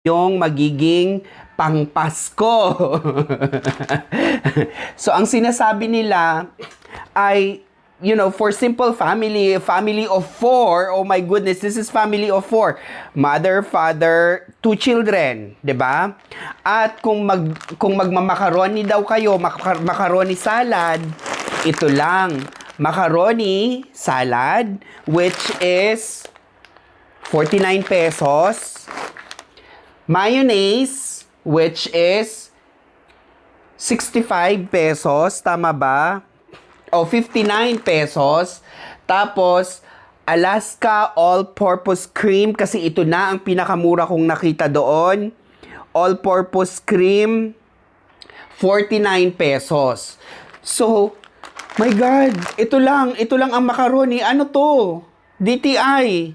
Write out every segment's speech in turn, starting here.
yung magiging pangpasko. So, ang sinasabi nila ay, you know, for simple family, family of 4, oh my goodness, this is family of 4. Mother, father, 2 children, 'di ba? At kung magmamacaroni daw kayo, macaroni salad, ito lang. Macaroni salad, which is 49 pesos. Mayonnaise, which is 65 pesos. Tama ba? O 59 pesos. Tapos, Alaska All-Purpose Cream, kasi ito na ang pinakamura kong nakita doon. All-Purpose Cream, 49 pesos. So, my God, ito lang ang macaroni. Ano to? DTI.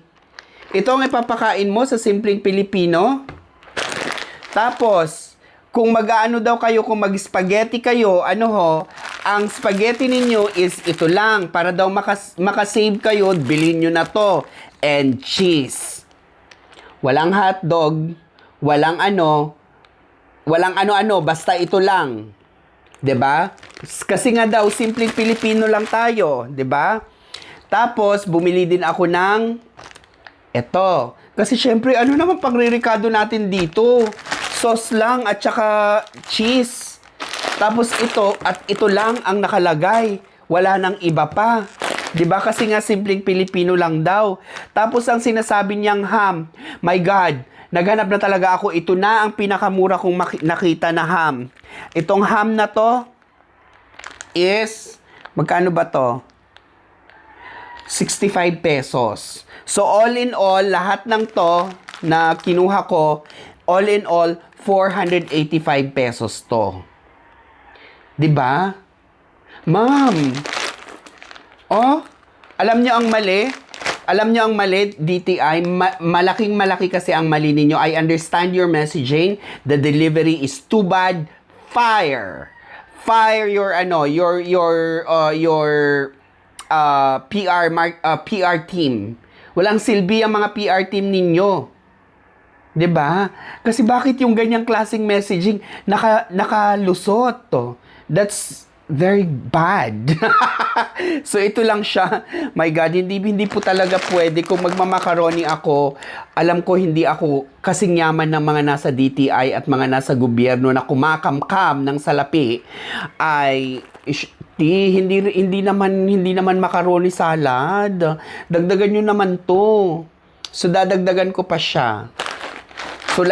Ito ang ipapakain mo sa simpleng Pilipino? Tapos, kung mag-aano daw kayo, kung mag-spaghetti kayo, ano ho, ang spaghetti ninyo is ito lang. Para daw makasave kayo, bilhin nyo na to. And cheese. Walang hotdog, walang ano-ano, basta ito lang. 'Di ba? Kasi nga daw, simpleng Pilipino lang tayo. 'Di ba? Tapos, bumili din ako ng eto. Kasi syempre, ano naman pangririkado natin dito? Sauce lang at saka cheese. Tapos ito at ito lang ang nakalagay. Wala nang iba pa. 'Di ba? Kasi nga simpleng Pilipino lang daw. Tapos ang sinasabi niyang ham. My God, naghanap na talaga ako. Ito na ang pinakamura kong nakita na ham. Itong ham na to is magkano ba to? 65 pesos. So all in all, lahat ng to na kinuha ko, all in all, 485 pesos to. 'Di ba? Ma'am. Oh, alam niyo ang mali? Alam niyo ang mali, DTI, malaking malaki kasi ang mali ninyo. I understand your messaging. The delivery is too bad. Fire. Fire your PR team. Walang silbi ang mga PR team ninyo. 'Di ba? Kasi bakit yung ganyang klaseng messaging nakalusot to? That's very bad. So ito lang siya. My God, hindi po talaga pwede kung magmamakaroni ako. Alam ko hindi ako kasing yaman ng mga nasa DTI at mga nasa gobyerno na kumakamkam ng salapi ay hindi naman macaroni salad. Dagdagan nyo naman to. So dadagdagan ko pa siya. So